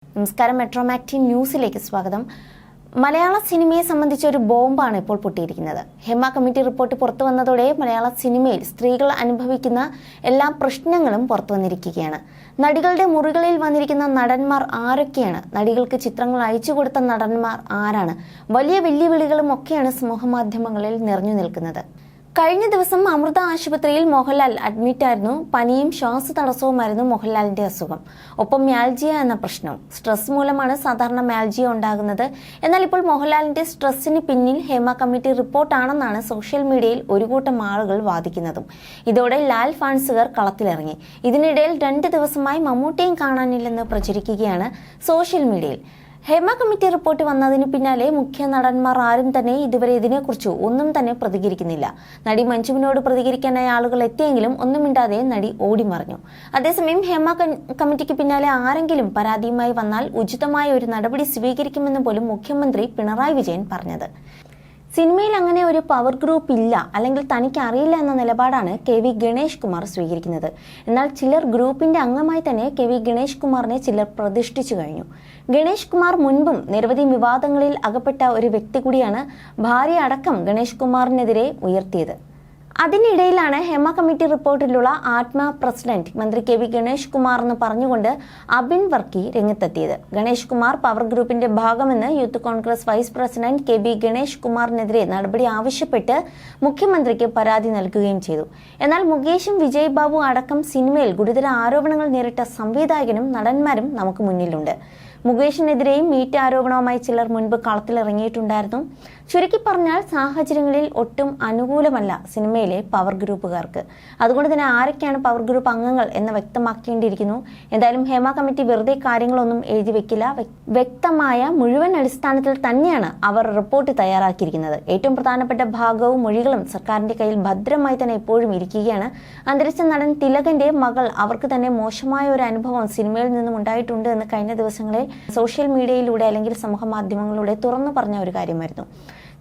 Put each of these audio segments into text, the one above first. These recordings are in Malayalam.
നമസ്കാരം, മെട്രോമാക്ടി ന്യൂസിലേക്ക് സ്വാഗതം. മലയാള സിനിമയെ സംബന്ധിച്ച ഒരു ബോംബാണ് ഇപ്പോൾ പൊട്ടിയിരിക്കുന്നത്. ഹേമ കമ്മിറ്റി റിപ്പോർട്ട് പുറത്തു വന്നതോടെ മലയാള സിനിമയിൽ സ്ത്രീകൾ അനുഭവിക്കുന്ന എല്ലാ പ്രശ്നങ്ങളും പുറത്തു വന്നിരിക്കുകയാണ്. നടികളുടെ മുറികളിൽ വന്നിരിക്കുന്ന നടന്മാർ ആരൊക്കെയാണ്? നടികൾക്ക് ചിത്രങ്ങൾ അയച്ചു കൊടുത്ത നടന്മാർ ആരാണ്? വലിയ വെല്ലുവിളികളും ഒക്കെയാണ് സമൂഹമാധ്യമങ്ങളിൽ നിറഞ്ഞു നിൽക്കുന്നത്. കഴിഞ്ഞ ദിവസം അമൃത ആശുപത്രിയിൽ മോഹൻലാൽ അഡ്മിറ്റായിരുന്നു. പനിയും ശ്വാസതടസ്സവുമായിരുന്നു മോഹൻലാലിന്റെ അസുഖം. ഒപ്പം മ്യാൽജിയ എന്ന പ്രശ്നവും. സ്ട്രെസ് മൂലമാണ് സാധാരണ മ്യാൽജിയ ഉണ്ടാകുന്നത്. എന്നാൽ ഇപ്പോൾ മോഹൻലാലിന്റെ സ്ട്രെസ്സിന് പിന്നിൽ ഹേമ കമ്മിറ്റി റിപ്പോർട്ടാണെന്നാണ് സോഷ്യൽ മീഡിയയിൽ ഒരു കൂട്ടം ആളുകൾ വാദിക്കുന്നതും. ഇതോടെ ലാൽ ഫാൻസുകാർ കളത്തിലിറങ്ങി. ഇതിനിടയിൽ 2 ദിവസമായി മമ്മൂട്ടിയും കാണാനില്ലെന്ന് പ്രചരിക്കുകയാണ് സോഷ്യൽ മീഡിയയിൽ. ഹേമ കമ്മിറ്റി റിപ്പോർട്ട് വന്നതിന് പിന്നാലെ മുഖ്യ നടന്മാർ ആരും തന്നെ ഇതുവരെ ഇതിനെക്കുറിച്ച് ഒന്നും തന്നെ പ്രതികരിക്കുന്നില്ല. നടി മഞ്ജുവിനോട് പ്രതികരിക്കാനായി ആളുകൾ എത്തിയെങ്കിലും ഒന്നും മിണ്ടാതെ നടി ഓടിമറിഞ്ഞു. അതേസമയം ഹേമ കമ്മിറ്റിക്ക് പിന്നാലെ ആരെങ്കിലും പരാതിയുമായി വന്നാൽ ഉചിതമായ ഒരു നടപടി സ്വീകരിക്കുമെന്ന് പോലും മുഖ്യമന്ത്രി പിണറായി വിജയൻ പറഞ്ഞത്. സിനിമയിൽ അങ്ങനെ ഒരു പവർ ഗ്രൂപ്പ് ഇല്ല, അല്ലെങ്കിൽ തനിക്ക് അറിയില്ല എന്ന നിലപാടാണ് KV ഗണേഷ് കുമാർ സ്വീകരിക്കുന്നത്. എന്നാൽ ചിലർ ഗ്രൂപ്പിന്റെ അംഗമായി തന്നെ KV ഗണേഷ് കുമാറിനെ ചിലർ പ്രതിഷ്ഠിച്ചു കഴിഞ്ഞു. ഗണേഷ് കുമാർ മുൻപും നിരവധി വിവാദങ്ങളിൽ അകപ്പെട്ട ഒരു വ്യക്തി കൂടിയാണ്. ഭാര്യ അടക്കം ഗണേഷ് കുമാറിനെതിരെ ഉയർത്തിയത്. അതിനിടയിലാണ് ഹേമ കമ്മിറ്റി റിപ്പോർട്ടിലുള്ള ആത്മ പ്രസിഡന്റ് മന്ത്രി KV ഗണേഷ് കുമാർ എന്ന് പറഞ്ഞുകൊണ്ട് അബിൻ വർക്കി രംഗത്തെത്തിയത്. ഗണേഷ് കുമാർ പവർ ഗ്രൂപ്പിന്റെ ഭാഗമെന്ന് youth Congress vice president KV Ganesh കുമാറിനെതിരെ നടപടി ആവശ്യപ്പെട്ട് മുഖ്യമന്ത്രിക്ക് പരാതി നൽകുകയും ചെയ്തു. എന്നാൽ മുകേഷും വിജയ് ബാബു അടക്കം സിനിമയിൽ ഗുരുതര ആരോപണങ്ങൾ നേരിട്ട സംവിധായകനും നടന്മാരും നമുക്ക് മുന്നിലുണ്ട്. മുകേഷിനെതിരെയും മീറ്റ് ആരോപണവുമായി ചിലർ മുൻപ് കളത്തിലിറങ്ങിയിട്ടുണ്ടായിരുന്നു. ചുരുക്കി പറഞ്ഞാൽ സാഹചര്യങ്ങളിൽ ഒട്ടും അനുകൂലമല്ല സിനിമയിലെ പവർ ഗ്രൂപ്പുകാർക്ക്. അതുകൊണ്ട് തന്നെ ആരൊക്കെയാണ് പവർ ഗ്രൂപ്പ് അംഗങ്ങൾ എന്ന് വ്യക്തമാക്കേണ്ടിയിരിക്കുന്നു. എന്തായാലും ഹേമ കമ്മിറ്റി വെറുതെ കാര്യങ്ങളൊന്നും എഴുതി വെക്കില്ല. വ്യക്തമായ മുഴുവൻ അടിസ്ഥാനത്തിൽ തന്നെയാണ് അവർ റിപ്പോർട്ട് തയ്യാറാക്കിയിരിക്കുന്നത്. ഏറ്റവും പ്രധാനപ്പെട്ട ഭാഗവും മൊഴികളും സർക്കാരിന്റെ കയ്യിൽ ഭദ്രമായി തന്നെ എപ്പോഴും ഇരിക്കുകയാണ്. അന്തരിച്ച നടൻ തിലകന്റെ മകൾ അവർക്ക് തന്നെ മോശമായ ഒരു അനുഭവം സിനിമയിൽ നിന്നും ഉണ്ടായിട്ടുണ്ട് എന്ന് കഴിഞ്ഞ ദിവസങ്ങളിൽ സോഷ്യൽ മീഡിയയിലൂടെ അല്ലെങ്കിൽ സമൂഹ മാധ്യമങ്ങളിലൂടെ തുറന്നു പറഞ്ഞ ഒരു കാര്യമായിരുന്നു.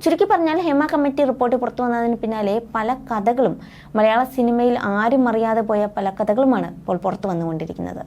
ചുരുക്കി പറഞ്ഞാൽ ഹേമ കമ്മിറ്റി റിപ്പോർട്ട് പുറത്തു വന്നതിന് പിന്നാലെ പല കഥകളും, മലയാള സിനിമയിൽ ആരും അറിയാതെ പോയ പല കഥകളുമാണ് ഇപ്പോൾ പുറത്തു വന്നുകൊണ്ടിരിക്കുന്നത്.